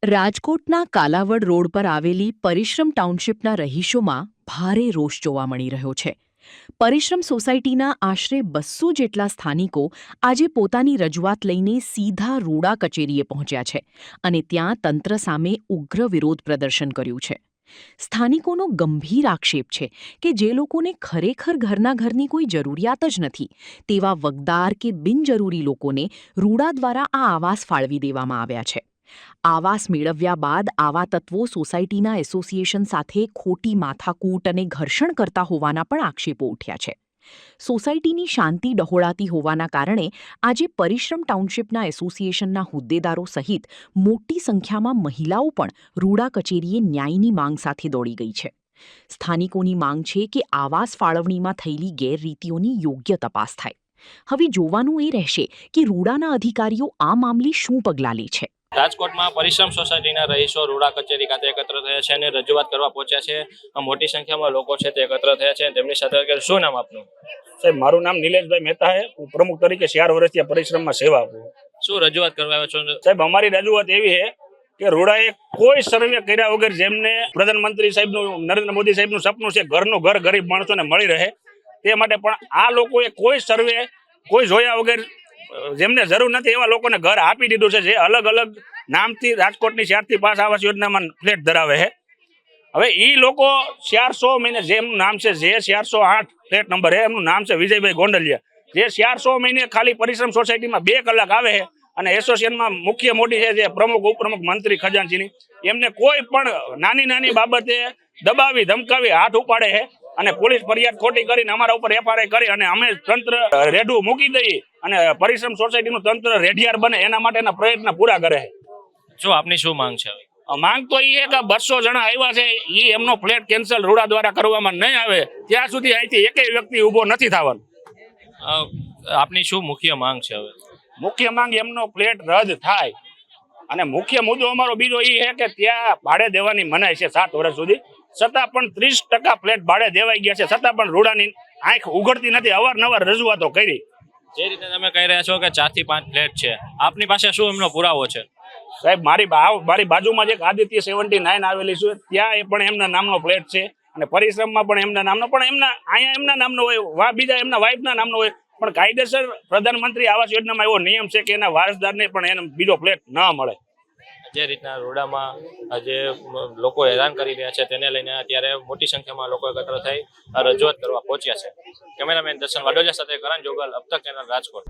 રાજકોટના કાલાવડ રોડ પર આવેલી પરિશ્રમ ટાઉનશીપના રહીશોમાં ભારે રોષ જોવા મળી રહ્યો છે. પરિશ્રમ સોસાયટીના આશરે 200 જેટલા સ્થાનિકો આજે પોતાની રજૂઆત લઈને સીધા રૂડા કચેરીએ પહોંચ્યા છે અને ત્યાં તંત્ર સામે ઉગ્ર વિરોધ પ્રદર્શન કર્યું છે. સ્થાનિકોનો ગંભીર આક્ષેપ છે કે જે લોકોને ખરેખર ઘરની કોઈ જરૂરિયાત જ નથી તેવા વગદાર કે બિનજરૂરી લોકોને રૂડા દ્વારા આ આવાસ ફાળવી દેવામાં આવ્યા છે. આવાસ મેળવ્યા બાદ આવા તત્વો સોસાયટીના એસોસિએશન સાથે ખોટી માથાકૂટ અને ઘર્ષણ કરતા હોવાના પણ આક્ષેપો ઉઠ્યા છે. સોસાયટીની શાંતિ ડહોળાતી હોવાના કારણે આજે પરિશ્રમ ટાઉનશીપના એસોસિએશનના હોદ્દેદારો સહિત મોટી સંખ્યામાં મહિલાઓ પણ રૂડા કચેરીએ ન્યાયની માંગ સાથે દોડી ગઈ છે. સ્થાનિકોની માંગ છે કે આવાસ ફાળવણીમાં થયેલી ગેરરીતિઓની યોગ્ય તપાસ થાય. હવે જોવાનું એ રહેશે કે રૂડાના અધિકારીઓ આ મામલે શું પગલાં લે છે. રાજકોટમાં પરિશ્રમ સોસાયટીના રહીશો રૂડા કચેરી ખાતે એકત્ર થયા છે અને રજૂઆત કરવા પહોંચ્યા છે. મોટી સંખ્યામાં લોકો છે તે એકત્ર થયા છે. તેમની સાથે શું નામ આપનું? સાહેબ, મારું નામ નિલેશભાઈ મહેતા છે. હું પ્રમુખ તરીકે 4 વર્ષથી પરિશ્રમમાં સેવા આપું. શું રજૂઆત કરવા આવ્યા છો? સાહેબ, અમારી રજૂઆત એવી છે કે રૂડાએ કોઈ સર્વે કર્યા વગર જેમને પ્રધાનમંત્રી સાહેબનું, નરેન્દ્ર મોદી સાહેબનું સપનું છે ઘરનું ઘર ગરીબ માણસોને મળી રહે તે માટે, પણ આ લોકોએ કોઈ સર્વે કોઈ જોયા વગર જેમને જરૂર નથી એવા લોકોને ઘર આપી દીધું છે, જે અલગ અલગ નામથી રાજકોટની 4 થી 5 આવાસ યોજનામાં ફ્લેટ ધરાવે છે. હવે એ લોકો 400 મહિને, જેમનું નામ છે જે 408 ફ્લેટ નંબર છે, એમનું નામ છે વિજયભાઈ ગોંડલિયા, જે 400 મહિને ખાલી પરિશ્રમ સોસાયટીમાં 2 કલાક આવે છે અને એસોસિએશનમાં મુખ્ય મોટી છે જે પ્રમુખ ઉપપ્રમુખ મંત્રી ખજાનચીની, એમને કોઈ પણ નાની બાબતે દબાવી ધમકાવી હાથ ઉપાડે છે અને પોલીસ ફરિયાદ ખોટી કરીને અમારા ઉપર એફઆરઆઈ કરી અને અમે તંત્ર રેઢું મૂકી દઈએ અને પરિશ્રમ સોસાયટીનું તંત્ર રેઢિયાર બને એના માટેના પ્રયત્ન પૂરા કરે છે. શું આપની શું માંગ છે? માંગ તો એ કે 200 જણા આવ્યા છે, એ એમનો ફ્લેટ કેન્સલ રૂડા દ્વારા કરવામાં નહીં આવે ત્યાં સુધી અહીંથી એકેય વ્યક્તિ ઊભો નથી થવાનો. આપની શું મુખ્ય માંગ છે? હવે મુખ્ય માંગ એમનો ફ્લેટ રદ થાય અને મુખ્ય મુદ્દો અમારો બીજો એ છે કે ત્યાં ભાડે દેવાની મનાઈ છે 7 વર્ષ સુધી, છતાં પણ 30% ફ્લેટ ભાડે દેવાઈ ગયા છે, છતાં પણ રૂડાની આંખ ઉઘડતી નથી. અવારનવાર રજૂઆતો કરી. જે રીતે તમે કહી રહ્યા છો કે 4 થી 5 ફ્લેટ છે, આપની પાસે શું એમનો પુરાવો છે? સાહેબ, મારી બાજુમાં જ એક આદિત્ય 79 આવેલી છે, ત્યાં એ પણ એમના નામનો ફ્લેટ છે અને પરિશ્રમમાં પણ એમના નામનો, પણ અહીંયા એમના નામનો હોય, બીજા એમના વાઇફના નામનો હોય, પણ કાયદેસર પ્રધાનમંત્રી આવાસ યોજનામાં એવો નિયમ છે કે એના વારસદારને પણ એને બીજો ફ્લેટ ન મળે. જે રીતના રોડામાં જે લોકો હેરાન કરી રહ્યા છે તેને લઈને અત્યારે મોટી સંખ્યામાં લોકો એકત્ર થઈ રજૂઆત કરવા પહોંચ્યા છે. કેમેરામેન દર્શન વાડોલિયા સાથે કરણ જોગલ, અબતક ચેનલ, રાજકોટ.